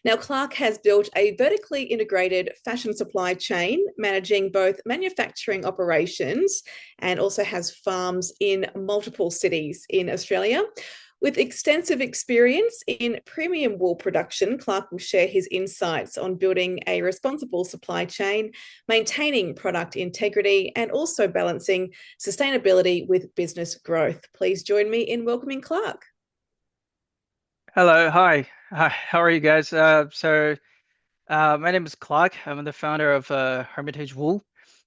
Now, Clark has built a vertically integrated fashion supply chain, managing both manufacturing operations and also has farms in multiple cities in Australia. With extensive experience in premium wool production, Clark will share his insights on building a responsible supply chain, maintaining product integrity, and also balancing sustainability with business growth. Please join me in welcoming Clark. Hello, hi. How are you guys? My name is Clark. I'm the founder of Hermitage Wool.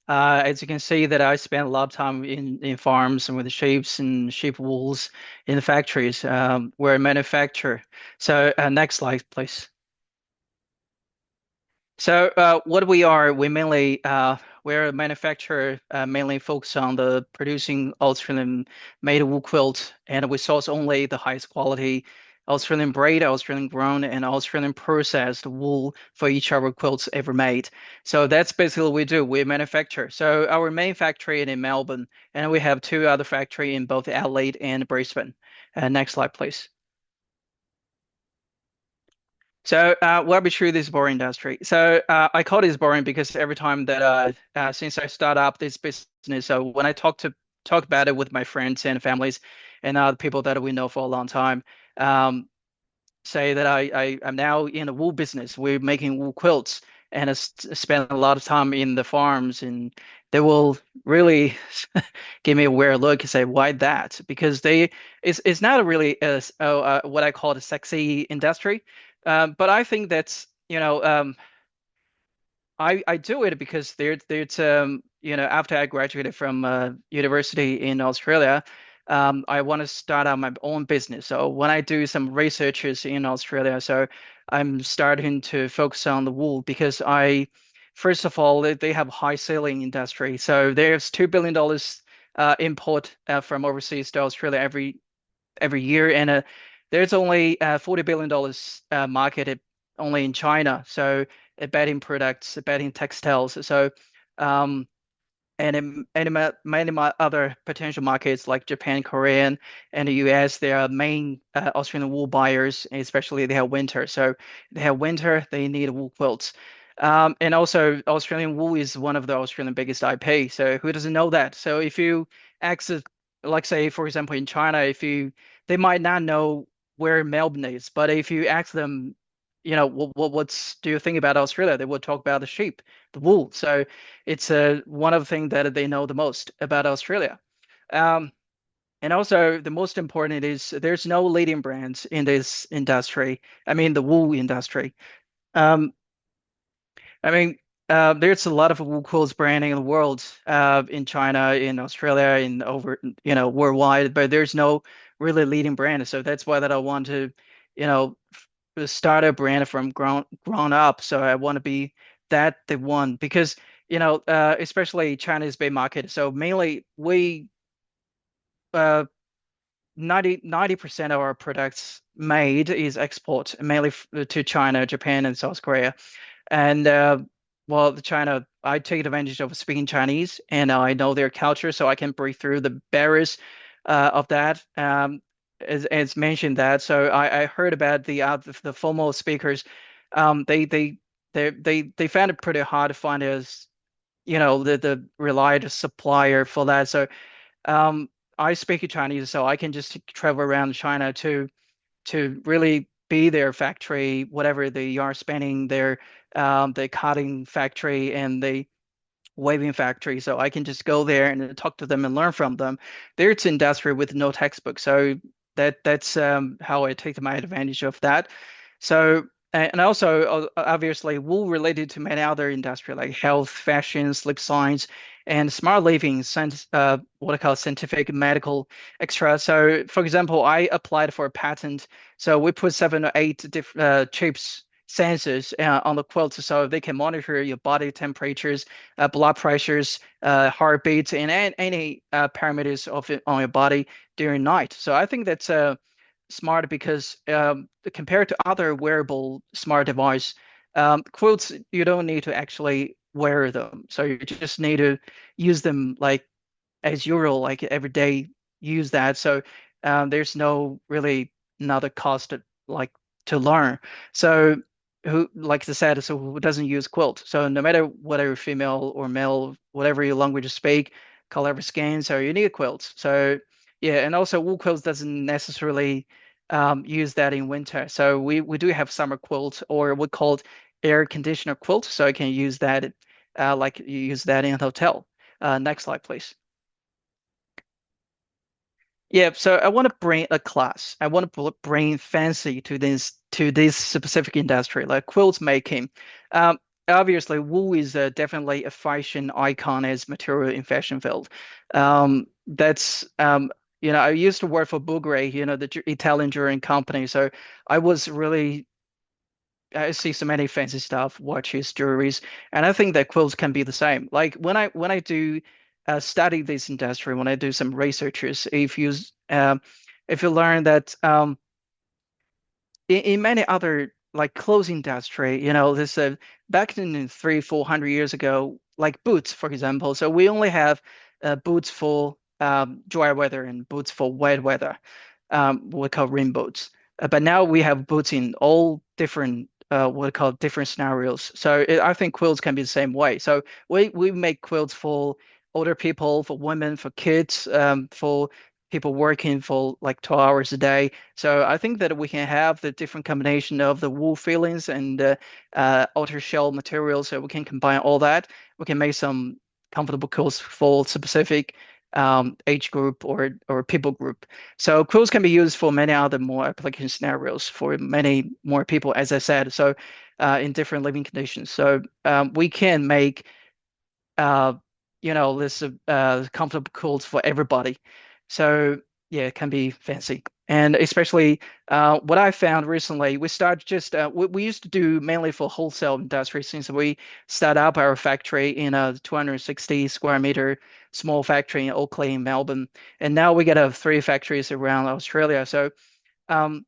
As you can see, that I spend a lot of time in farms and with the sheep wools in the factories where I manufacture. Next slide, please. What we are, we're a manufacturer mainly focused on the producing Australian made wool quilts, and we source only the highest quality Australian braid, Australian grown, and Australian processed wool for each of our quilts ever made. So that's basically what we do. We manufacture. So our main factory is in Melbourne, and we have two other factories in both Adelaide and Brisbane. Next slide, please. What be true this boring industry? I call this boring because every time that since I start up this business, so when I talk about it with my friends and families and the people that we know for a long time, um, say that I'm now in the wool business. We're making wool quilts and spend a lot of time in the farms, and they will really give me a weird look and say, "Why that?" Because it's not a really what I call the sexy industry, but I think that's I do it because there's after I graduated from university in Australia, I want to start out my own business. So when I do some researches in Australia, so I'm starting to focus on the wool because first of all, they have high selling industry. So there's $2 billion import from overseas to Australia every year, and there's only $40 billion market only in China. So bedding products, bedding textiles. Um, many other potential markets like Japan, Korea, and the US, they are main Australian wool buyers, especially they have winter. So they have winter, they need wool quilts. And also, Australian wool is one of the Australian biggest IP. So who doesn't know that? So if you access, like say, for example, in China, they might not know where Melbourne is, but if you ask them, what's do you think about Australia? They would talk about the sheep, the wool. So it's one of the things that they know the most about Australia. Um, and also the most important is there's no leading brands in this industry. I mean the wool industry. Um, I mean there's a lot of wool quilts branding in the world, in China, in Australia, in over worldwide, but there's no really leading brand. So that's why that I want to, you know, start a brand from ground up. So I want to be the one because especially China's big market. So mainly we uh 90% of our products made is export mainly to China, Japan, and South Korea. And well, the China, I take advantage of speaking Chinese and I know their culture, so I can break through the barriers of that. As mentioned that, so I heard about the formal speakers. They found it pretty hard to find the reliable supplier for that. So um, I speak Chinese, so I can just travel around China to really be their factory, whatever they are spending their the cutting factory and the waving factory. So I can just go there and talk to them and learn from them. There it's industry with no textbook. So that's how I take my advantage of that. So and also obviously wool related to many other industry like health, fashion, sleep science, and smart living, what I call scientific medical extra. So for example, I applied for a patent. So we put 7 or 8 different chips sensors on the quilt so they can monitor your body temperatures, blood pressures, heartbeats, and any parameters of it on your body during night. So I think that's smart because compared to other wearable smart device, quilts you don't need to actually wear them. So you just need to use them like as usual, like every day use that. So there's no really another cost like to learn. So who, like I said, so who doesn't use quilt. So no matter whether you're female or male, whatever your language you speak, color of skin, so you need a quilt. So yeah, and also wool quilts doesn't necessarily use that in winter. So we do have summer quilt or what called air conditioner quilt. So you can use that like you use that in a hotel. Next slide, please. Yeah, so I want to bring a class. I want to bring fancy to this specific industry, like quilt making. Um, Obviously, wool is definitely a fashion icon as material in fashion field. That's I used to work for Bulgari, the Italian jewelry company. So I was really I see so many fancy stuff, watches, jewelries, and I think that quilts can be the same. Like when I do study this industry, when I do some researches, if you learn that in many other like clothes industry, this back in 300-400 years ago, like boots, for example. So we only have boots for dry weather and boots for wet weather, what we call rain boots. But now we have boots in all different what we call different scenarios. So I think quilts can be the same way. So we make quilts for older people, for women, for kids, for people working for like 12 hours a day. So I think that we can have the different combination of the wool feelings and outer shell materials. So we can combine all that. We can make some comfortable quilts for specific age group or people group. So quilts can be used for many other more application scenarios for many more people, as I said. So in different living conditions. So we can make uh, this comfortable quilts for everybody. So yeah, it can be fancy. And especially what I found recently, we started just we used to do mainly for wholesale industry since we started up our factory in a 260 square meter small factory in Oakley, Melbourne, and now we got three factories around Australia. So um,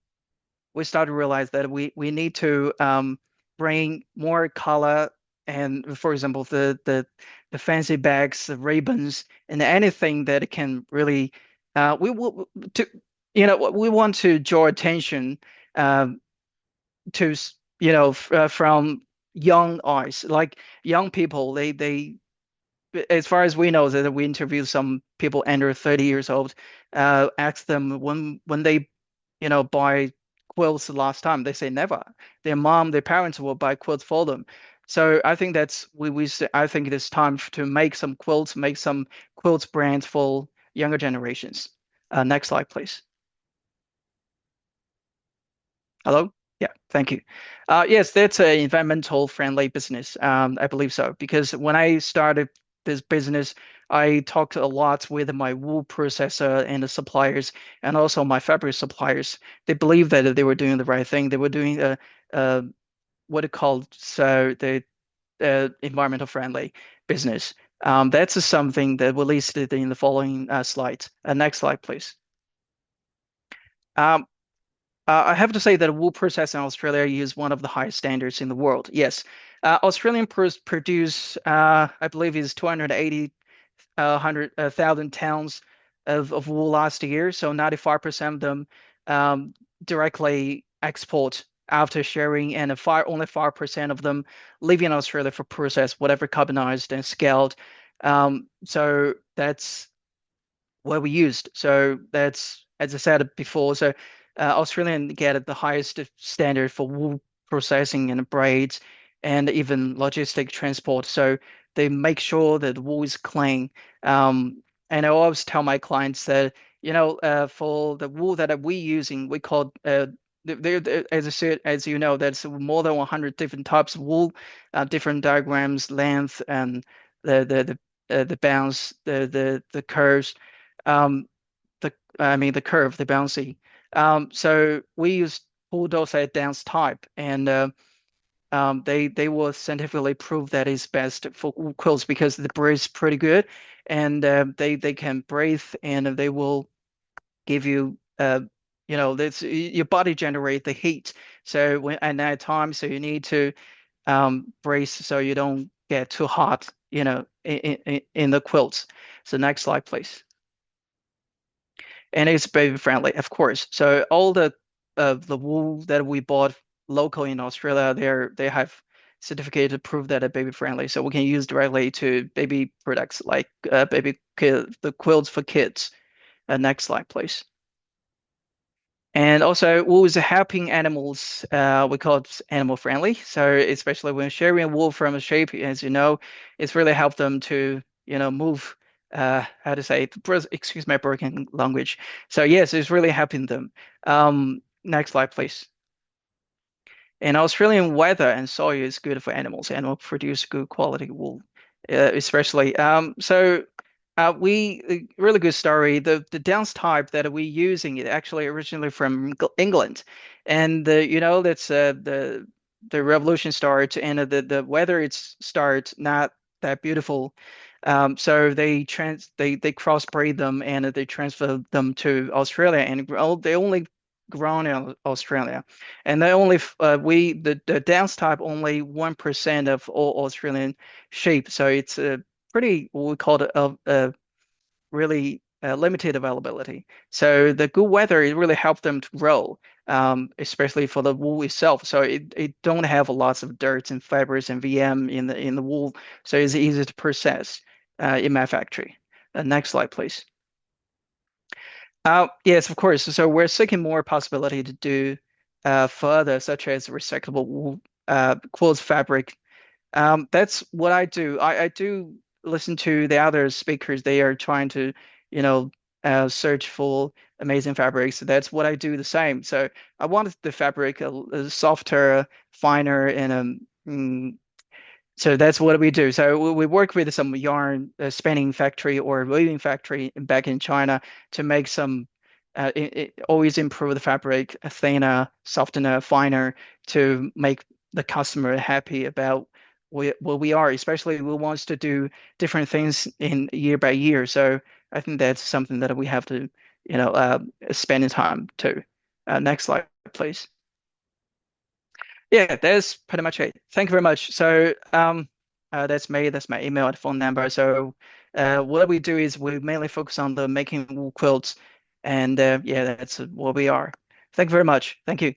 we started to realize that we need to bring more color and, for example, the fancy bags, the ribbons, and anything that can really we will to we want to draw attention um, to from young eyes, like young people. They as far as we know, that we interviewed some people under 30 years old, asked them when they, buy quilts the last time. They say never. Their parents will buy quilts for them. So I think I think it is time to make some quilts, make some quilts brands for younger generations. Next slide, please. Hello? Yeah, thank you. Yes, that's an environmental friendly business. I believe so. Because when I started this business, I talked a lot with my wool processor and the suppliers and also my fabric suppliers. They believed that they were doing the right thing. They were doing uh, what it called so the environmental friendly business. That's something that we listed in the following slides. Next slide, please. Um, I have to say that wool processing in Australia is one of the highest standards in the world. Yes, Australian produce, I believe, is 280 100,000 tons of wool last year. So 95% of them um, directly export after sharing, and only 5% of them leave in Australia for process, whatever carbonized and scaled. So that's what we used. So that's, as I said before, so Australian get the highest standard for wool processing and braids and even logistic transport. So they make sure that the wool is clean. And I always tell my clients that, for the wool that we using, we call as I said, as you know, that's more than 100 different types of wool, different diagrams, length, and the bounce, the curves um, the curve, the bouncy. So we use bulldozer dance type, and they will scientifically prove that is best for quills because the breathe is pretty good, and they can breathe, and they will give you this your body generate the heat. So when at night time, so you need to brace so you don't get too hot, in the quilts. So next slide, please. And it's baby friendly, of course. So all the wool that we bought local in Australia. They have certificate to prove that they're baby friendly, so we can use directly to baby products like the quilts for kids. Next slide, please. And also, wool is helping animals. We call it animal friendly. So especially when sharing wool from a sheep, as you know, it's really helped them to move. How to say? Excuse my broken language. So yes, it's really helping them. Next slide, please. And Australian weather and soil is good for animals and will produce good quality wool, especially. Really good story. The dance type that we're using it actually originally from England, and that's the revolution starts and the weather it's start not that beautiful. So they crossbreed them and they transfer them to Australia and they only grown in Australia, and they only the dance type only 1% of all Australian sheep. So it's a pretty what we call it a really limited availability. So the good weather it really helped them to grow, especially for the wool itself. So it don't have lots of dirt and fibers and VM in the wool, so it's easy to process in my factory. Next slide, please. Yes, of course. So we're seeking more possibility to do further, such as recyclable wool, quilts fabric. That's what I do. I do listen to the other speakers. They are trying to, you know, search for amazing fabrics. So that's what I do the same. So I wanted the fabric a softer, finer, and so that's what we do. So we work with some yarn spinning factory or weaving factory back in China to make some always improve the fabric thinner, softer, finer to make the customer happy about what we are. Especially we want to do different things in year by year. So I think that's something that we have to, spend in time to. Next slide, please. Yeah, that's pretty much it. Thank you very much. So that's me. That's my email and phone number. So what we do is we mainly focus on the making wool quilts, and yeah, that's what we are. Thank you very much. Thank you.